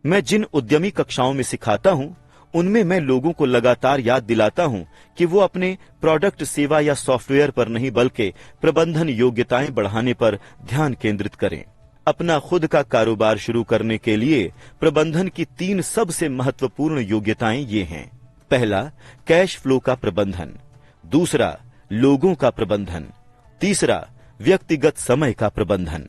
मैं जिन उद्यमी कक्षाओं में सिखाता हूं, उनमें मैं लोगों को लगातार याद दिलाता हूं कि वो अपने प्रोडक्ट, सेवा या सॉफ्टवेयर पर नहीं बल्कि प्रबंधन योग्यताएं बढ़ाने पर ध्यान केंद्रित करें। अपना खुद का कारोबार शुरू करने के लिए प्रबंधन की 3 सबसे महत्वपूर्ण योग्यताएं ये हैं। पहला, कैश फ्लो का प्रबंधन। दूसरा, लोगों का प्रबंधन। तीसरा, व्यक्तिगत समय का प्रबंधन।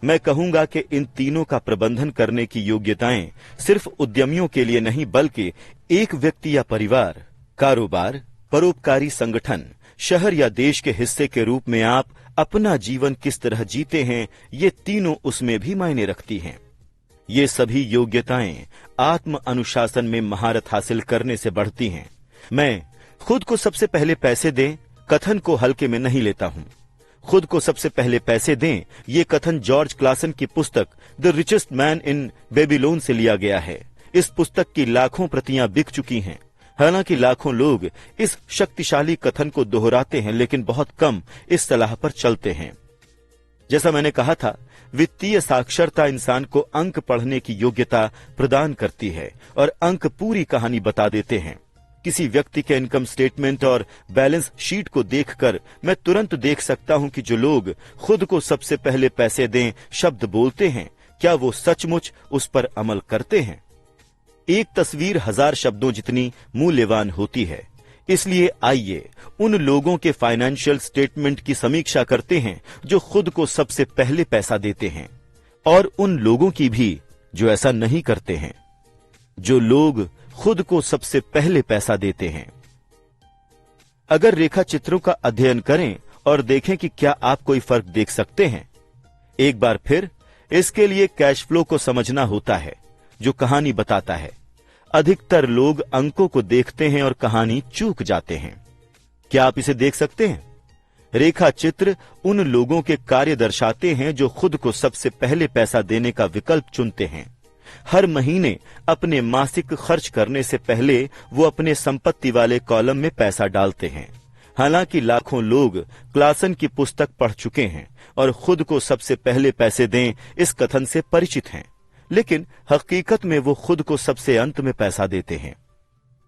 मैं कहूंगा कि इन तीनों का प्रबंधन करने की योग्यताएं सिर्फ उद्यमियों के लिए नहीं बल्कि एक व्यक्ति या परिवार, कारोबार, परोपकारी संगठन, शहर या देश के हिस्से के रूप में आप अपना जीवन किस तरह जीते हैं, ये तीनों उसमें भी मायने रखती हैं। ये सभी योग्यताएं आत्म अनुशासन में महारत हासिल करने से बढ़ती हैं। मैं खुद को सबसे पहले पैसे दें कथन को हल्के में नहीं लेता हूं। खुद को सबसे पहले पैसे दें, ये कथन जॉर्ज क्लासन की पुस्तक the richest man in Babylon से लिया गया है। इस पुस्तक की लाखों प्रतियां बिक चुकी हैं। हालांकि लाखों लोग इस शक्तिशाली कथन को दोहराते हैं, लेकिन बहुत कम इस सलाह पर चलते हैं। जैसा मैंने कहा था, वित्तीय साक्षरता इंसान को अंक पढ़ने की योग्यता प्रदान करती है और अंक पूरी कहानी बता देते हैं। किसी व्यक्ति के इनकम स्टेटमेंट और बैलेंस शीट को देखकर मैं तुरंत देख सकता हूं कि जो लोग खुद को सबसे पहले पैसे दें शब्द बोलते हैं, क्या वो सचमुच उस पर अमल करते हैं। एक तस्वीर 1000 शब्दों जितनी मूल्यवान होती है। इसलिए आइए उन लोगों के फाइनेंशियल स्टेटमेंट की समीक्षा करते हैं जो खुद को सबसे पहले पैसा देते हैं, और उन लोगों की भी जो ऐसा नहीं करते हैं। जो लोग खुद को सबसे पहले पैसा देते हैं। अगर रेखा चित्रों का अध्ययन करें और देखें कि क्या आप कोई फर्क देख सकते हैं। एक बार फिर इसके लिए कैश फ्लो को समझना होता है, जो कहानी बताता है। अधिकतर लोग अंकों को देखते हैं और कहानी चूक जाते हैं। क्या आप इसे देख सकते हैं? रेखा चित्र उन लोगों के कार्य दर्शाते हैं जो खुद को सबसे पहले पैसा देने का विकल्प चुनते हैं। हर महीने अपने मासिक खर्च करने से पहले वो अपने संपत्ति वाले कॉलम में पैसा डालते हैं। हालांकि लाखों लोग क्लासन की पुस्तक पढ़ चुके हैं और खुद को सबसे पहले पैसे दें इस कथन से परिचित हैं, लेकिन हकीकत में वो खुद को सबसे अंत में पैसा देते हैं।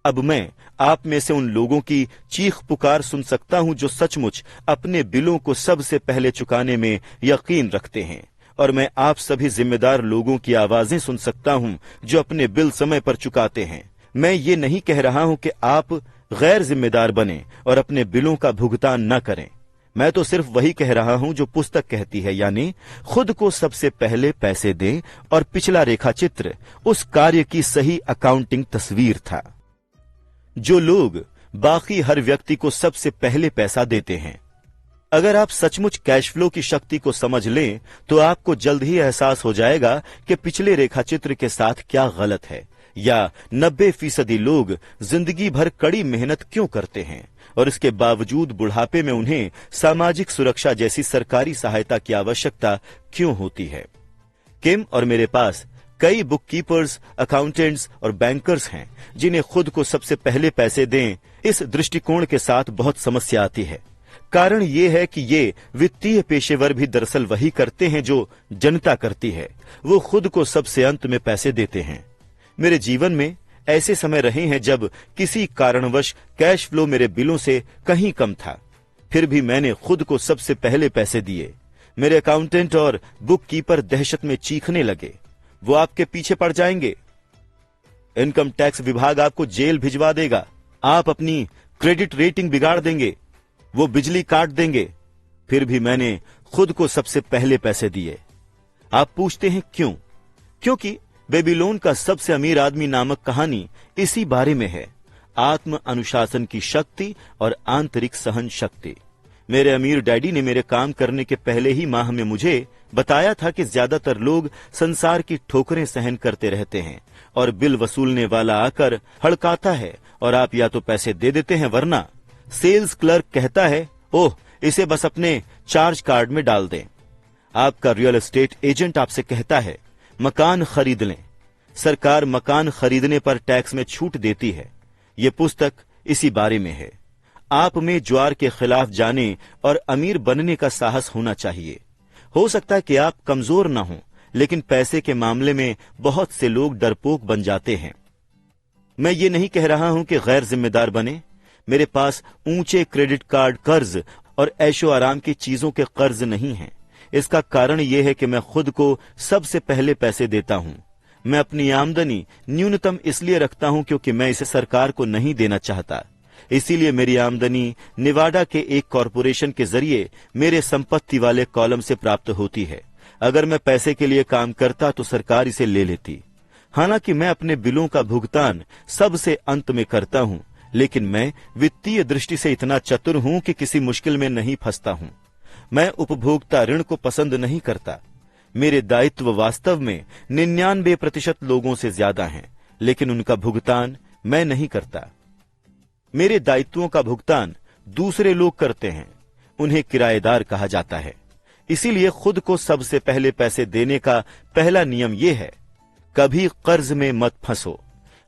अब मैं आप में से उन लोगों की चीख पुकार सुन सकता हूं जो सचमुच अपने बिलों को सबसे पहले चुकाने में यकीन रखते हैं, और मैं आप सभी जिम्मेदार लोगों की आवाजें सुन सकता हूं जो अपने बिल समय पर चुकाते हैं। मैं ये नहीं कह रहा हूं कि आप गैर जिम्मेदार बने और अपने बिलों का भुगतान न करें। मैं तो सिर्फ वही कह रहा हूं जो पुस्तक कहती है, यानी खुद को सबसे पहले पैसे दें। और पिछला रेखा चित्र उस कार्य की सही अकाउंटिंग तस्वीर था। जो लोग बाकी हर व्यक्ति को सबसे पहले पैसा देते हैं। अगर आप सचमुच कैश फ्लो की शक्ति को समझ लें तो आपको जल्द ही एहसास हो जाएगा कि पिछले रेखा चित्र के साथ क्या गलत है, या 90% लोग जिंदगी भर कड़ी मेहनत क्यों करते हैं और इसके बावजूद बुढ़ापे में उन्हें सामाजिक सुरक्षा जैसी सरकारी सहायता की आवश्यकता क्यों होती है। किम और मेरे पास कई बुक कीपर्स, अकाउंटेंट्स और बैंकर्स हैं जिन्हें खुद को सबसे पहले पैसे दें इस दृष्टिकोण के साथ बहुत समस्या आती है। कारण ये है कि ये वित्तीय पेशेवर भी दरअसल वही करते हैं जो जनता करती है। वो खुद को सबसे अंत में पैसे देते हैं। मेरे जीवन में ऐसे समय रहे हैं जब किसी कारणवश कैश फ्लो मेरे बिलों से कहीं कम था, फिर भी मैंने खुद को सबसे पहले पैसे दिए। मेरे अकाउंटेंट और बुक कीपर दहशत में चीखने लगे, वो आपके पीछे पड़ जाएंगे, इनकम टैक्स विभाग आपको जेल भिजवा देगा, आप अपनी क्रेडिट रेटिंग बिगाड़ देंगे, वो बिजली काट देंगे। फिर भी मैंने खुद को सबसे पहले पैसे दिए। आप पूछते हैं क्यों? क्योंकि बेबीलोन का सबसे अमीर आदमी नामक कहानी इसी बारे में है, आत्म अनुशासन की शक्ति और आंतरिक सहन शक्ति। मेरे अमीर डैडी ने मेरे काम करने के पहले ही माह में मुझे बताया था कि ज्यादातर लोग संसार की ठोकरें सहन करते रहते हैं और बिल वसूलने वाला आकर हड़काता है और आप या तो पैसे दे देते हैं, वरना सेल्स क्लर्क कहता है, ओह इसे बस अपने चार्ज कार्ड में डाल दें। आपका रियल एस्टेट एजेंट आपसे कहता है, मकान खरीद लें, सरकार मकान खरीदने पर टैक्स में छूट देती है। ये पुस्तक इसी बारे में है। आप में ज्वार के खिलाफ जाने और अमीर बनने का साहस होना चाहिए। हो सकता है कि आप कमजोर ना हो, लेकिन पैसे के मामले में बहुत से लोग डरपोक बन जाते हैं। मैं ये नहीं कह रहा हूं कि गैर जिम्मेदार बने। मेरे पास ऊंचे क्रेडिट कार्ड कर्ज और ऐशो आराम की चीजों के कर्ज नहीं हैं। इसका कारण यह है कि मैं खुद को सबसे पहले पैसे देता हूं। मैं अपनी आमदनी न्यूनतम इसलिए रखता हूं क्योंकि मैं इसे सरकार को नहीं देना चाहता। इसीलिए मेरी आमदनी निवाडा के एक कॉरपोरेशन के जरिए मेरे संपत्ति वाले कॉलम से प्राप्त होती है। अगर मैं पैसे के लिए काम करता तो सरकार इसे ले लेती। हालांकि मैं अपने बिलों का भुगतान सबसे अंत में करता हूं, लेकिन मैं वित्तीय दृष्टि से इतना चतुर हूं कि किसी मुश्किल में नहीं फंसता हूं। मैं उपभोक्ता ऋण को पसंद नहीं करता। मेरे दायित्व वास्तव में 99% लोगों से ज्यादा हैं, लेकिन उनका भुगतान मैं नहीं करता। मेरे दायित्वों का भुगतान दूसरे लोग करते हैं। उन्हें किराएदार कहा जाता है। इसीलिए खुद को सबसे पहले पैसे देने का पहला नियम यह है, कभी कर्ज में मत फंसो।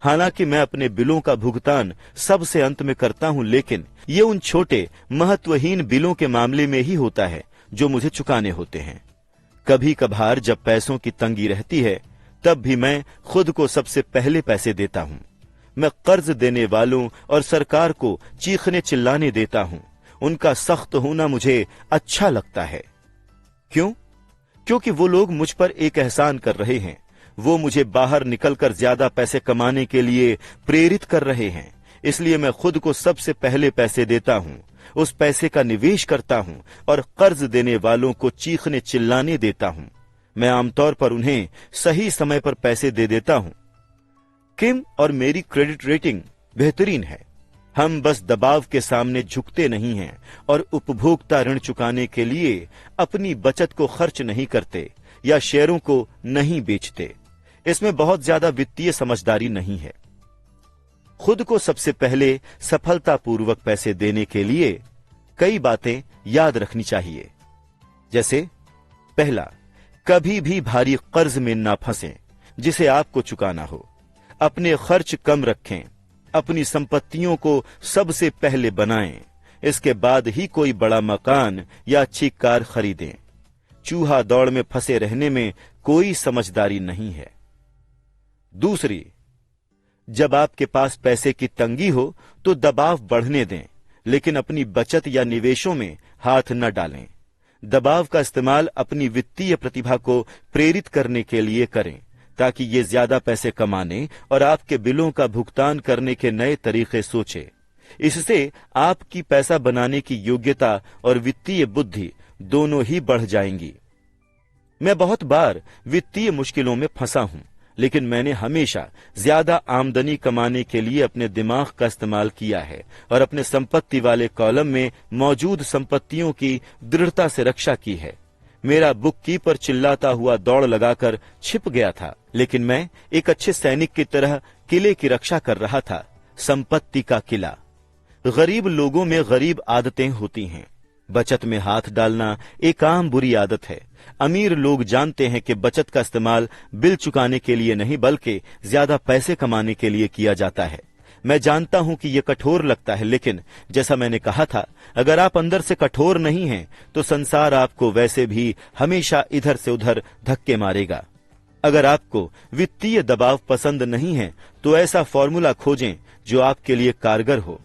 हालांकि मैं अपने बिलों का भुगतान सबसे अंत में करता हूं, लेकिन ये उन छोटे महत्वहीन बिलों के मामले में ही होता है जो मुझे चुकाने होते हैं। कभी कभार जब पैसों की तंगी रहती है, तब भी मैं खुद को सबसे पहले पैसे देता हूं। मैं कर्ज देने वालों और सरकार को चीखने चिल्लाने देता हूं। उनका सख्त होना मुझे अच्छा लगता है। क्यों? क्योंकि वो लोग मुझ पर एक एहसान कर रहे हैं। वो मुझे बाहर निकलकर ज्यादा पैसे कमाने के लिए प्रेरित कर रहे हैं। इसलिए मैं खुद को सबसे पहले पैसे देता हूं, उस पैसे का निवेश करता हूं और कर्ज देने वालों को चीखने चिल्लाने देता हूं। मैं आमतौर पर उन्हें सही समय पर पैसे दे देता हूं। किम और मेरी क्रेडिट रेटिंग बेहतरीन है। हम बस दबाव के सामने झुकते नहीं हैं और उपभोक्ता ऋण चुकाने के लिए अपनी बचत को खर्च नहीं करते या शेयरों को नहीं बेचते। इसमें बहुत ज्यादा वित्तीय समझदारी नहीं है। खुद को सबसे पहले सफलतापूर्वक पैसे देने के लिए कई बातें याद रखनी चाहिए। जैसे पहला, कभी भी भारी कर्ज में ना फंसें जिसे आपको चुकाना हो। अपने खर्च कम रखें। अपनी संपत्तियों को सबसे पहले बनाएं। इसके बाद ही कोई बड़ा मकान या अच्छी कार खरीदें। चूहा दौड़ में फंसे रहने में कोई समझदारी नहीं है। दूसरी, जब आपके पास पैसे की तंगी हो तो दबाव बढ़ने दें, लेकिन अपनी बचत या निवेशों में हाथ न डालें। दबाव का इस्तेमाल अपनी वित्तीय प्रतिभा को प्रेरित करने के लिए करें, ताकि ये ज्यादा पैसे कमाने और आपके बिलों का भुगतान करने के नए तरीके सोचे। इससे आपकी पैसा बनाने की योग्यता और वित्तीय बुद्धि दोनों ही बढ़ जाएंगी। मैं बहुत बार वित्तीय मुश्किलों में फंसा हूं, लेकिन मैंने हमेशा ज्यादा आमदनी कमाने के लिए अपने दिमाग का इस्तेमाल किया है और अपने संपत्ति वाले कॉलम में मौजूद संपत्तियों की दृढ़ता से रक्षा की है। मेरा बुक कीपर चिल्लाता हुआ दौड़ लगाकर छिप गया था, लेकिन मैं एक अच्छे सैनिक की तरह किले की रक्षा कर रहा था, संपत्ति का किला। गरीब लोगों में गरीब आदतें होती हैं। बचत में हाथ डालना एक आम बुरी आदत है। अमीर लोग जानते हैं कि बचत का इस्तेमाल बिल चुकाने के लिए नहीं, बल्कि ज्यादा पैसे कमाने के लिए किया जाता है। मैं जानता हूं कि यह कठोर लगता है, लेकिन जैसा मैंने कहा था, अगर आप अंदर से कठोर नहीं हैं, तो संसार आपको वैसे भी हमेशा इधर से उधर धक्के मारेगा। अगर आपको वित्तीय दबाव पसंद नहीं है, तो ऐसा फॉर्मूला खोजें जो आपके लिए कारगर हो।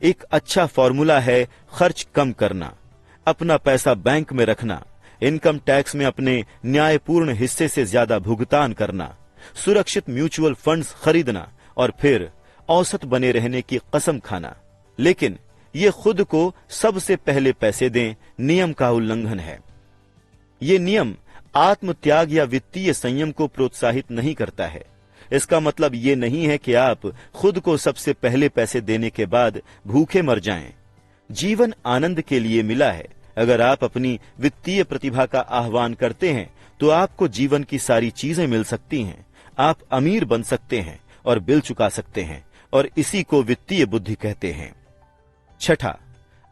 एक अच्छा फॉर्मूला है खर्च कम करना, अपना पैसा बैंक में रखना, इनकम टैक्स में अपने न्यायपूर्ण हिस्से से ज्यादा भुगतान करना, सुरक्षित म्यूचुअल फंड्स खरीदना और फिर औसत बने रहने की कसम खाना। लेकिन ये खुद को सबसे पहले पैसे दें नियम का उल्लंघन है। ये नियम आत्मत्याग या वित्तीय संयम को प्रोत्साहित नहीं करता है। इसका मतलब ये नहीं है कि आप खुद को सबसे पहले पैसे देने के बाद भूखे मर जाएं। जीवन आनंद के लिए मिला है। अगर आप अपनी वित्तीय प्रतिभा का आह्वान करते हैं, तो आपको जीवन की सारी चीजें मिल सकती हैं। आप अमीर बन सकते हैं और बिल चुका सकते हैं, और इसी को वित्तीय बुद्धि कहते हैं। छठा,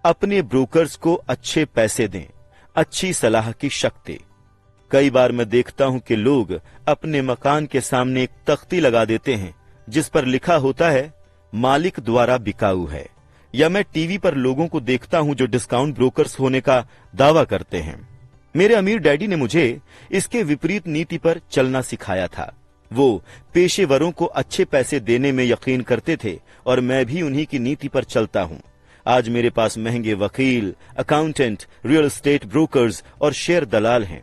अपने ब्रोकर्स को अच्छे पैसे दें, अच्छी सलाह की शक्ति। कई बार मैं देखता हूं कि लोग अपने मकान के सामने एक तख्ती लगा देते हैं जिस पर लिखा होता है मालिक द्वारा बिकाऊ है, या मैं टीवी पर लोगों को देखता हूं जो डिस्काउंट ब्रोकर्स होने का दावा करते हैं। मेरे अमीर डैडी ने मुझे इसके विपरीत नीति पर चलना सिखाया था। वो पेशेवरों को अच्छे पैसे देने में यकीन करते थे और मैं भी उन्हीं की नीति पर चलता हूं। आज मेरे पास महंगे वकील, अकाउंटेंट, रियल एस्टेट ब्रोकर्स और शेयर दलाल हैं।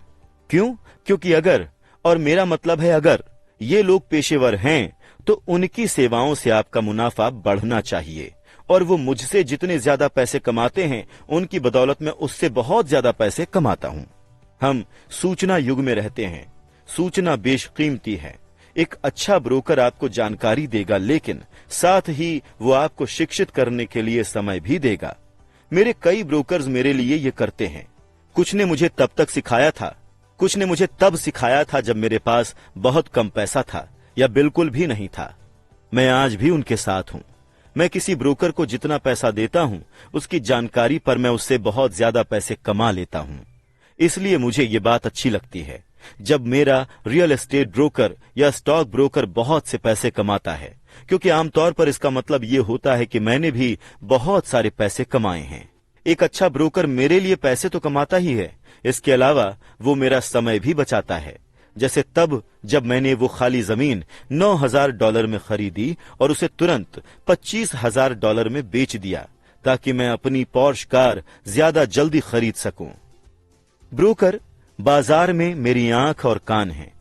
क्यों? क्योंकि अगर, और मेरा मतलब है अगर, ये लोग पेशेवर हैं तो उनकी सेवाओं से आपका मुनाफा बढ़ना चाहिए और वो मुझसे जितने ज्यादा पैसे कमाते हैं उनकी बदौलत मैं उससे बहुत ज्यादा पैसे कमाता हूं। हम सूचना युग में रहते हैं। सूचना बेशकीमती है। एक अच्छा ब्रोकर आपको जानकारी देगा, लेकिन साथ ही वो आपको शिक्षित करने के लिए समय भी देगा। मेरे कई ब्रोकर्स मेरे लिए ये करते हैं। कुछ ने मुझे तब तक सिखाया था, कुछ ने मुझे तब सिखाया था जब मेरे पास बहुत कम पैसा था या बिल्कुल भी नहीं था। मैं आज भी उनके साथ हूं। मैं किसी ब्रोकर को जितना पैसा देता हूं उसकी जानकारी पर मैं उससे बहुत ज्यादा पैसे कमा लेता हूं। इसलिए मुझे ये बात अच्छी लगती है जब मेरा रियल एस्टेट ब्रोकर या स्टॉक ब्रोकर बहुत से पैसे कमाता है, क्योंकि आमतौर पर इसका मतलब ये होता है कि मैंने भी बहुत सारे पैसे कमाए हैं। एक अच्छा ब्रोकर मेरे लिए पैसे तो कमाता ही है, इसके अलावा वो मेरा समय भी बचाता है। जैसे तब जब मैंने वो खाली जमीन $9,000 में खरीदी और उसे तुरंत $25,000 में बेच दिया ताकि मैं अपनी पॉर्श कार ज्यादा जल्दी खरीद सकूं। ब्रोकर बाजार में मेरी आंख और कान हैं।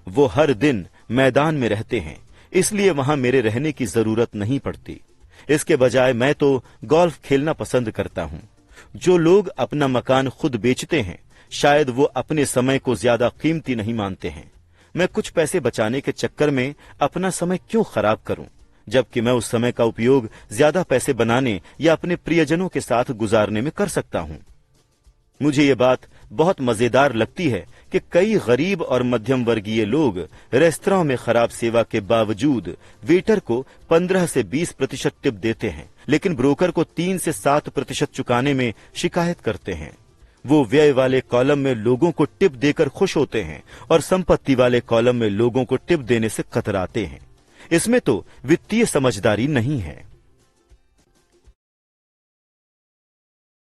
वो हर दिन मैदान में रहते हैं, इसलिए वहां मेरे रहने की जरूरत नहीं पड़ती। इसके बजाय मैं तो गोल्फ खेलना पसंद करता हूं। जो लोग अपना मकान खुद बेचते हैं शायद वो अपने समय को ज्यादा कीमती नहीं मानते हैं। मैं कुछ पैसे बचाने के चक्कर में अपना समय क्यों खराब करूं, जबकि मैं उस समय का उपयोग ज्यादा पैसे बनाने या अपने प्रियजनों के साथ गुजारने में कर सकता हूं। मुझे ये बात बहुत मजेदार लगती है कि कई गरीब और मध्यम वर्गीय लोग रेस्तरां में खराब सेवा के बावजूद वेटर को 15 से 20% टिप देते हैं, लेकिन ब्रोकर को 3 से 7% चुकाने में शिकायत करते हैं। वो व्यय वाले कॉलम में लोगों को टिप देकर खुश होते हैं और संपत्ति वाले कॉलम में लोगों को टिप देने से कतराते हैं। इसमें तो वित्तीय समझदारी नहीं है।